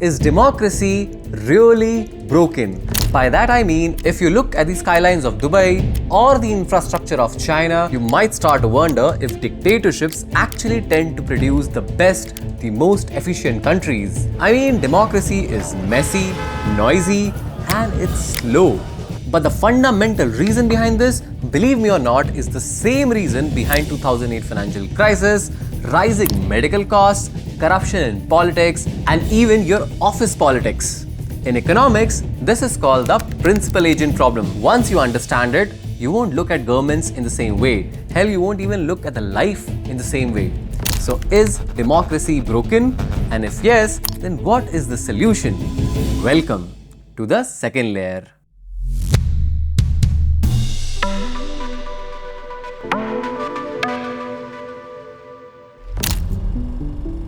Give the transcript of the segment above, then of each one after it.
Is democracy really broken? By that I mean, if you look at the skylines of Dubai or the infrastructure of China, you might start to wonder if dictatorships actually tend to produce the best, the most efficient countries. I mean, democracy is messy, noisy, and it's slow. But the fundamental reason behind this, believe me or not, is the same reason behind 2008 financial crisis, rising medical costs, corruption in politics, and even your office politics. In economics, this is called the principal agent problem. Once you understand it, you won't look at governments in the same way. Hell, you won't even look at the life in the same way. So is democracy broken? And if yes, then what is the solution? Welcome to the second layer.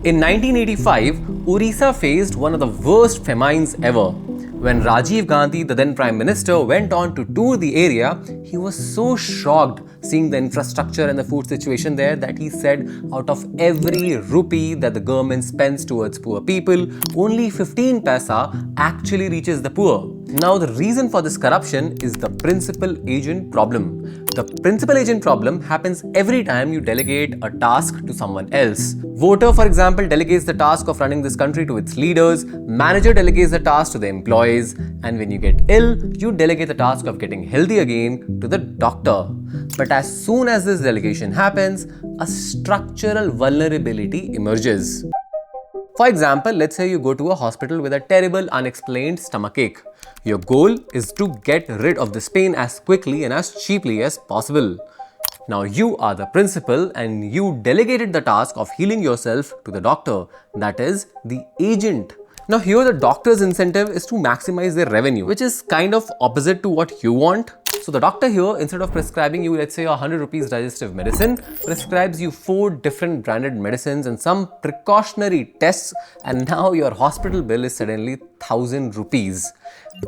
In 1985, Orissa faced one of the worst famines ever. When Rajiv Gandhi, the then Prime Minister, went on to tour the area, he was so shocked seeing the infrastructure and the food situation there that he said out of every rupee that the government spends towards poor people, only 15 paisa actually reaches the poor. Now, the reason for this corruption is the principal agent problem. The principal agent problem happens every time you delegate a task to someone else. Voter, for example, delegates the task of running this country to its leaders, manager delegates the task to the employees, and when you get ill, you delegate the task of getting healthy again to the doctor. But as soon as this delegation happens, a structural vulnerability emerges. For example, let's say you go to a hospital with a terrible unexplained stomachache. Your goal is to get rid of this pain as quickly and as cheaply as possible. Now you are the principal and you delegated the task of healing yourself to the doctor, that is the agent. Now here the doctor's incentive is to maximize their revenue, which is kind of opposite to what you want. So the doctor here, instead of prescribing you, let's say, 100 rupees digestive medicine, prescribes you 4 different branded medicines and some precautionary tests, and now your hospital bill is suddenly 1000 rupees.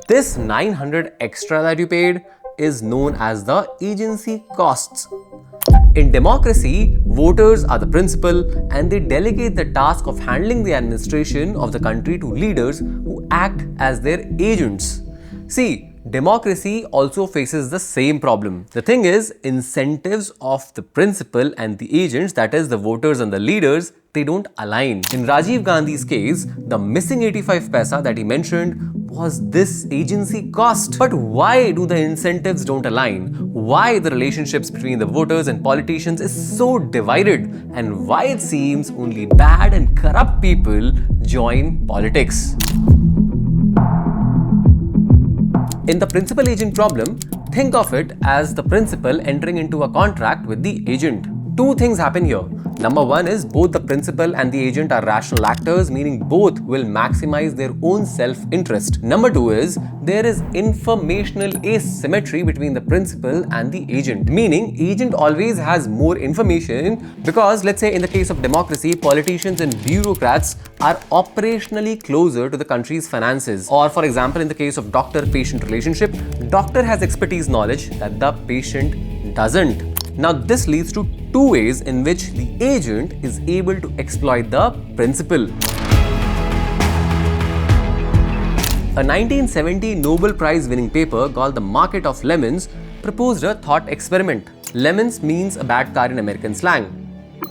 This 900 extra that you paid is known as the agency costs. In democracy, voters are the principal and they delegate the task of handling the administration of the country to leaders who act as their agents. See, democracy also faces the same problem. The thing is, incentives of the principal and the agents, that is the voters and the leaders, they don't align. In Rajiv Gandhi's case, the missing 85 paisa that he mentioned was this agency cost. But why do the incentives don't align? Why the relationships between the voters and politicians is so divided? And why it seems only bad and corrupt people join politics? In the principal agent problem, think of it as the principal entering into a contract with the agent. Two things happen here. Number one is both the principal and the agent are rational actors, meaning both will maximize their own self-interest. Number two is there is informational asymmetry between the principal and the agent, meaning agent always has more information because, let's say in the case of democracy, politicians and bureaucrats are operationally closer to the country's finances. Or for example, in the case of doctor-patient relationship, doctor has expertise knowledge that the patient doesn't. Now this leads to two ways in which the agent is able to exploit the principal. A 1970 Nobel Prize winning paper called The Market of Lemons proposed a thought experiment. Lemons means a bad car in American slang.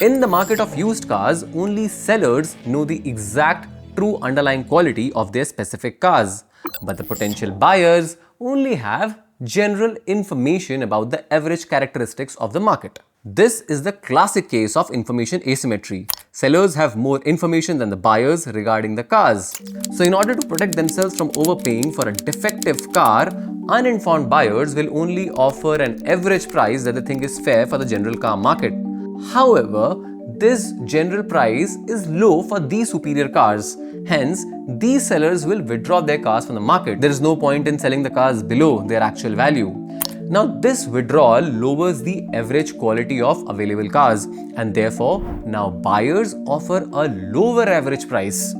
In the market of used cars, only sellers know the exact true underlying quality of their specific cars. But the potential buyers only have general information about the average characteristics of the market. This is the classic case of information asymmetry. Sellers have more information than the buyers regarding the cars. So in order to protect themselves from overpaying for a defective car, uninformed buyers will only offer an average price that they think is fair for the general car market. However, this general price is low for these superior cars. Hence, these sellers will withdraw their cars from the market. There is no point in selling the cars below their actual value. Now, this withdrawal lowers the average quality of available cars, and therefore, now buyers offer a lower average price.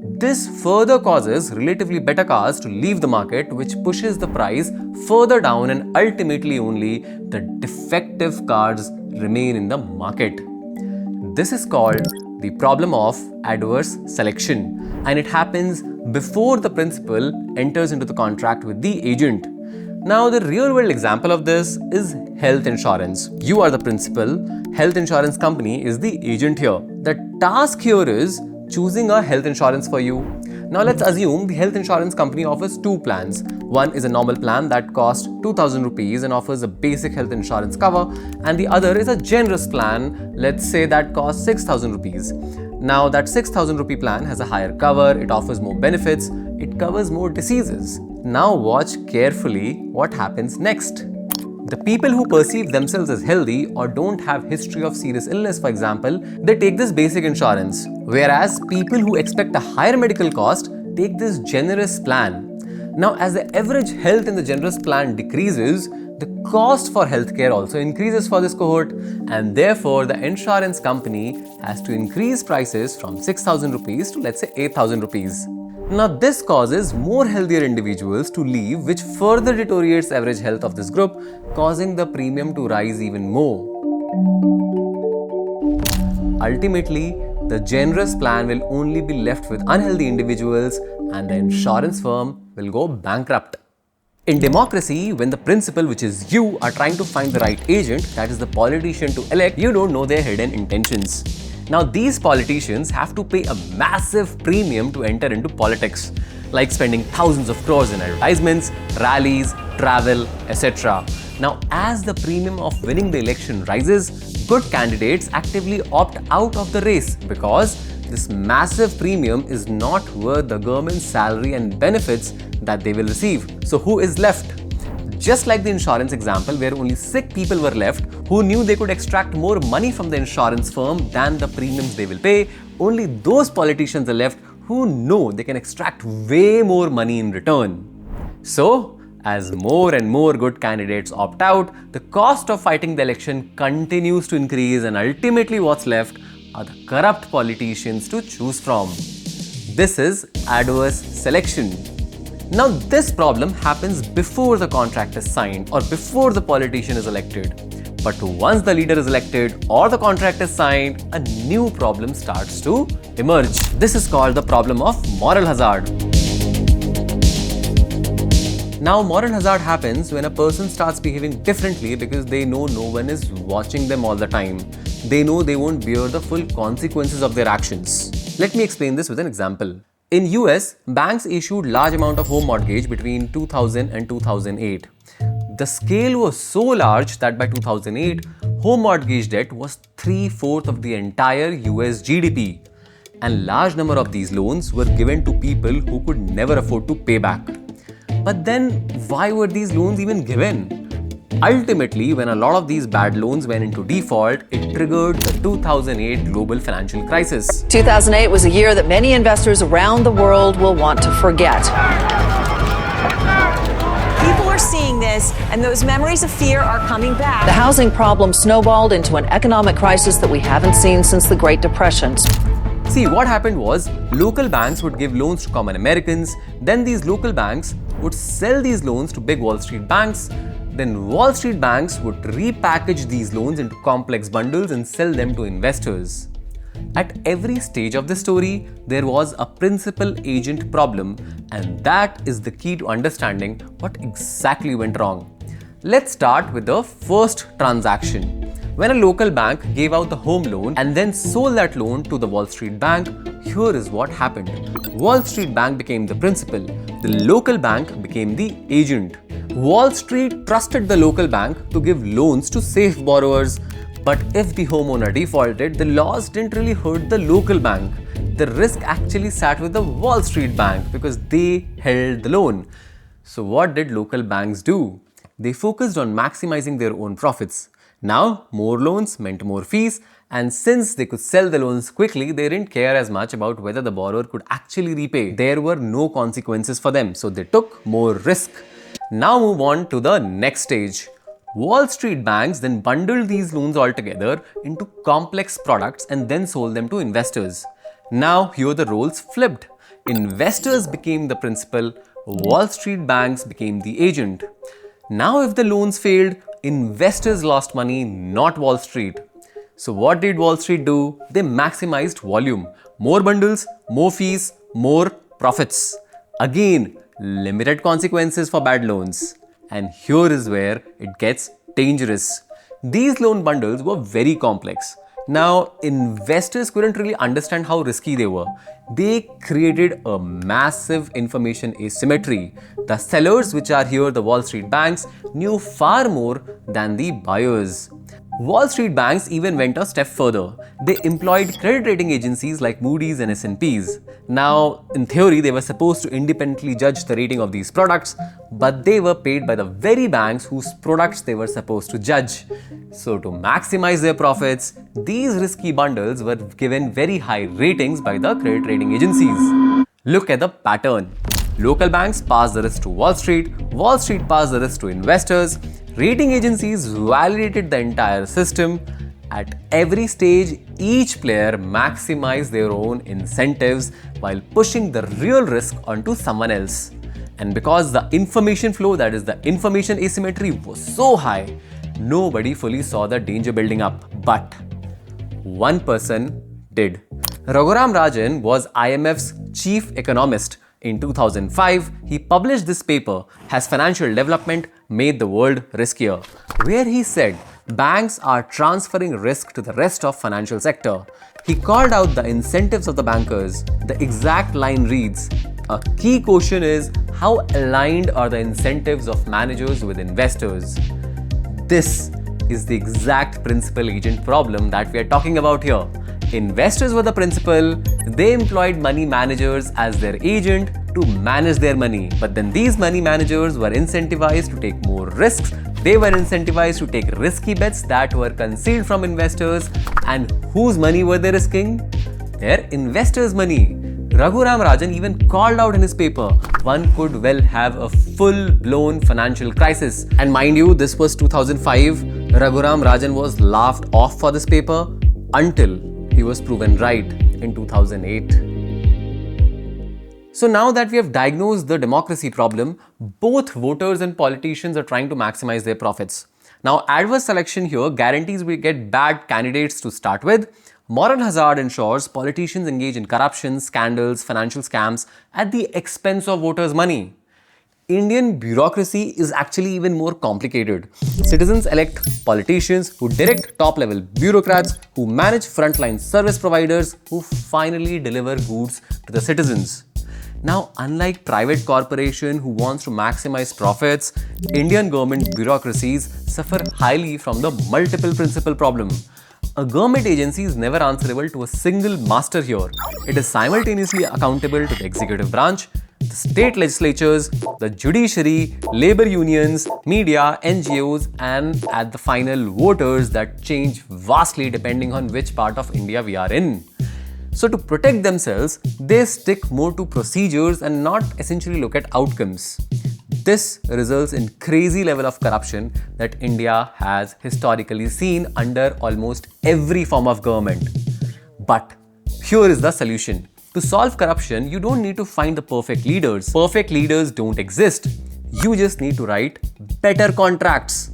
This further causes relatively better cars to leave the market, which pushes the price further down, and ultimately only the defective cars remain in the market. This is called the problem of adverse selection, and it happens before the principal enters into the contract with the agent. Now, the real world example of this is health insurance. You are the principal, health insurance company is the agent here. The task here is choosing a health insurance for you. Now, let's assume the health insurance company offers two plans. One is a normal plan that costs 2000 rupees and offers a basic health insurance cover, and the other is a generous plan, let's say that costs 6000 rupees. Now, that 6000 rupee plan has a higher cover, it offers more benefits, it covers more diseases. Now watch carefully what happens next. The people who perceive themselves as healthy or don't have history of serious illness, for example, they take this basic insurance. Whereas people who expect a higher medical cost take this generous plan. Now, as the average health in the generous plan decreases, the cost for healthcare also increases for this cohort, and therefore the insurance company has to increase prices from 6000 rupees to, let's say, 8000 rupees. Now, this causes more healthier individuals to leave, which further deteriorates average health of this group, causing the premium to rise even more. Ultimately, the generous plan will only be left with unhealthy individuals, and the insurance firm will go bankrupt. In democracy, when the principal, which is you, are trying to find the right agent, that is the politician to elect, you don't know their hidden intentions. Now, these politicians have to pay a massive premium to enter into politics, like spending thousands of crores in advertisements, rallies, travel, etc. Now, as the premium of winning the election rises, good candidates actively opt out of the race because this massive premium is not worth the government's salary and benefits that they will receive. So who is left? Just like the insurance example where only sick people were left who knew they could extract more money from the insurance firm than the premiums they will pay, only those politicians are left who know they can extract way more money in return. So, as more and more good candidates opt out, the cost of fighting the election continues to increase, and ultimately what's left are the corrupt politicians to choose from. This is adverse selection. Now, this problem happens before the contract is signed or before the politician is elected. But once the leader is elected or the contract is signed, a new problem starts to emerge. This is called the problem of moral hazard. Now, moral hazard happens when a person starts behaving differently because they know no one is watching them all the time. They know they won't bear the full consequences of their actions. Let me explain this with an example. In US, banks issued large amount of home mortgage between 2000 and 2008. The scale was so large that by 2008, home mortgage debt was 3/4 of the entire US GDP. And large number of these loans were given to people who could never afford to pay back. But then, why were these loans even given? Ultimately, when a lot of these bad loans went into default, it triggered the 2008 global financial crisis. 2008 was a year that many investors around the world will want to forget. People are seeing this, and those memories of fear are coming back. The housing problem snowballed into an economic crisis that we haven't seen since the Great Depression. See, what happened was, local banks would give loans to common Americans, then these local banks would sell these loans to big Wall Street banks, then Wall Street banks would repackage these loans into complex bundles and sell them to investors. At every stage of the story, there was a principal-agent problem, and that is the key to understanding what exactly went wrong. Let's start with the first transaction. When a local bank gave out the home loan and then sold that loan to the Wall Street bank, here is what happened. Wall Street bank became the principal, the local bank became the agent. Wall Street trusted the local bank to give loans to safe borrowers, but if the homeowner defaulted, the laws didn't really hurt the local bank. The risk actually sat with the Wall Street bank because they held the loan. So what did local banks do? They focused on maximizing their own profits. Now, more loans meant more fees, and since they could sell the loans quickly, they didn't care as much about whether the borrower could actually repay. There were no consequences for them, so they took more risk. Now move on to the next stage. Wall Street banks then bundled these loans all together into complex products and then sold them to investors. Now here the roles flipped. Investors became the principal, Wall Street banks became the agent. Now if the loans failed, investors lost money, not Wall Street. So what did Wall Street do? They maximized volume. More bundles, more fees, more profits. Again, limited consequences for bad loans. And here is where it gets dangerous. These loan bundles were very complex. Now, investors couldn't really understand how risky they were. They created a massive information asymmetry. The sellers, which are here the Wall Street banks, knew far more than the buyers. Wall Street banks even went a step further. They employed credit rating agencies like Moody's and S&P's. Now, in theory, they were supposed to independently judge the rating of these products, but they were paid by the very banks whose products they were supposed to judge. So, to maximize their profits, these risky bundles were given very high ratings by the credit rating agencies. Look at the pattern. Local banks pass the risk to Wall Street pass the risk to investors. Rating agencies validated the entire system. At every stage, each player maximized their own incentives while pushing the real risk onto someone else. And because the information flow, that is the information asymmetry, was so high, nobody fully saw the danger building up. But one person did. Raghuram Rajan was IMF's chief economist. In 2005, he published this paper, Has Financial Development Made the World Riskier?, where he said banks are transferring risk to the rest of financial sector. He called out the incentives of the bankers. The exact line reads, a key question is how aligned are the incentives of managers with investors? This is the exact principal-agent problem that we are talking about here. Investors were the principal, they employed money managers as their agent to manage their money. But then these money managers were incentivized to take more risks. They were incentivized to take risky bets that were concealed from investors. And whose money were they risking? Their investors' money. Raghuram Rajan even called out in his paper, one could well have a full-blown financial crisis. And mind you, this was 2005. Raghuram Rajan was laughed off for this paper until he was proven right in 2008. So now that we have diagnosed the democracy problem, both voters and politicians are trying to maximize their profits. Now, adverse selection here guarantees we get bad candidates to start with. Moral hazard ensures politicians engage in corruption, scandals, financial scams at the expense of voters' money. Indian bureaucracy is actually even more complicated. Citizens elect politicians who direct top-level bureaucrats who manage frontline service providers who finally deliver goods to the citizens. Now, unlike private corporation who wants to maximize profits, Indian government bureaucracies suffer highly from the multiple principal problem. A government agency is never answerable to a single master here. It is simultaneously accountable to the executive branch, the state legislatures, the judiciary, labor unions, media, NGOs, and at the final voters that change vastly depending on which part of India we are in. So to protect themselves, they stick more to procedures and not essentially look at outcomes. This results in crazy level of corruption that India has historically seen under almost every form of government. But here is the solution. To solve corruption, you don't need to find the perfect leaders. Perfect leaders don't exist. You just need to write better contracts.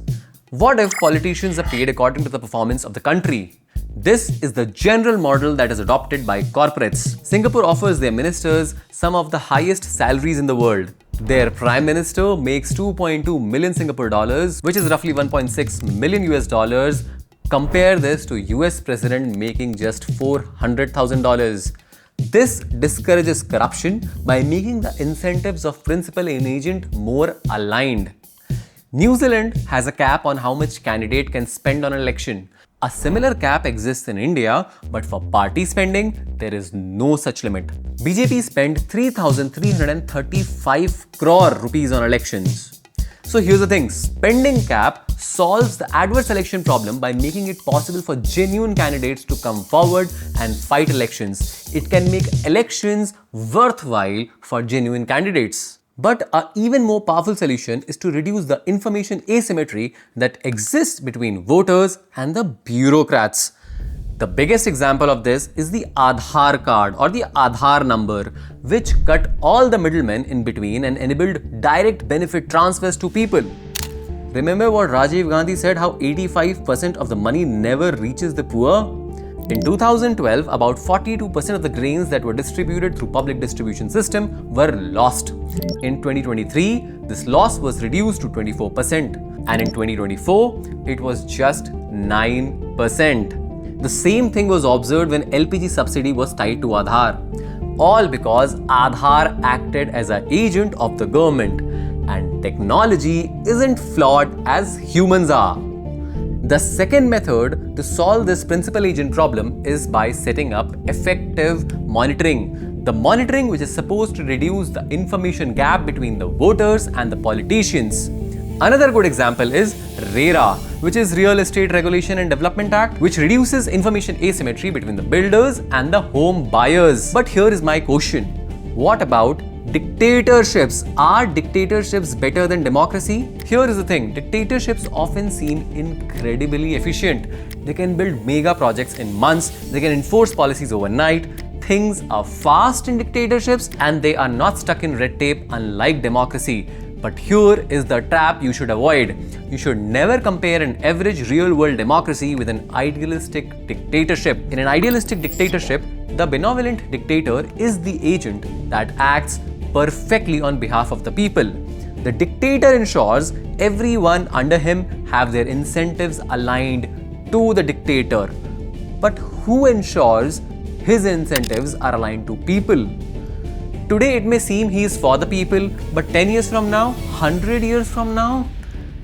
What if politicians are paid according to the performance of the country? This is the general model that is adopted by corporates. Singapore offers their ministers some of the highest salaries in the world. Their prime minister makes 2.2 million Singapore dollars, which is roughly 1.6 million US dollars. Compare this to US president making just $400,000. This discourages corruption by making the incentives of principal and agent more aligned. New Zealand has a cap on how much candidate can spend on an election. A similar cap exists in India, but for party spending, there is no such limit. BJP spent 3,335 crore rupees on elections. So here's the thing, spending cap solves the adverse selection problem by making it possible for genuine candidates to come forward and fight elections. It can make elections worthwhile for genuine candidates. But an even more powerful solution is to reduce the information asymmetry that exists between voters and the bureaucrats. The biggest example of this is the Aadhaar card or the Aadhaar number, which cut all the middlemen in between and enabled direct benefit transfers to people. Remember what Rajiv Gandhi said, how 85% of the money never reaches the poor? In 2012, about 42% of the grains that were distributed through public distribution system were lost. In 2023, this loss was reduced to 24%, and in 2024, it was just 9%. The same thing was observed when LPG subsidy was tied to Aadhaar. All because Aadhaar acted as an agent of the government, and technology isn't flawed as humans are. The second method to solve this principal agent problem is by setting up effective monitoring. The monitoring which is supposed to reduce the information gap between the voters and the politicians. Another good example is RERA, which is Real Estate Regulation and Development Act, which reduces information asymmetry between the builders and the home buyers. But here is my question. What about dictatorships? Are dictatorships better than democracy? Here is the thing. Dictatorships often seem incredibly efficient. They can build mega projects in months. They can enforce policies overnight. Things are fast in dictatorships and they are not stuck in red tape unlike democracy. But here is the trap you should avoid. You should never compare an average real-world democracy with an idealistic dictatorship. In an idealistic dictatorship, the benevolent dictator is the agent that acts perfectly on behalf of the people. The dictator ensures everyone under him have their incentives aligned to the dictator. But who ensures his incentives are aligned to people? Today it may seem he is for the people, but 10 years from now, 100 years from now?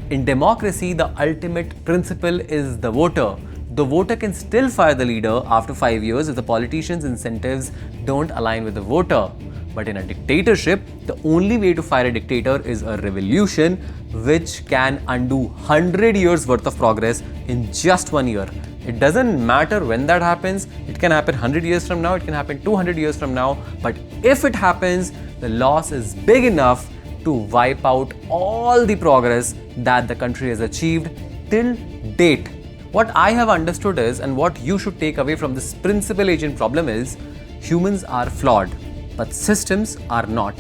In democracy, the ultimate principle is the voter. The voter can still fire the leader after 5 years if the politician's incentives don't align with the voter. But in a dictatorship, the only way to fire a dictator is a revolution which can undo 100 years worth of progress in just 1 year. It doesn't matter when that happens. It can happen 100 years from now, it can happen 200 years from now. But if it happens, the loss is big enough to wipe out all the progress that the country has achieved till date. What I have understood is, and what you should take away from this principal agent problem is, humans are flawed, but systems are not.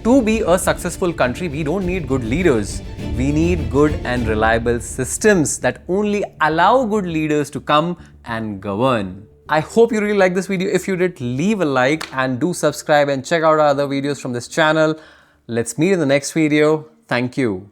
To be a successful country, we don't need good leaders. We need good and reliable systems that only allow good leaders to come and govern. I hope you really liked this video. If you did, leave a like and do subscribe and check out our other videos from this channel. Let's meet in the next video. Thank you.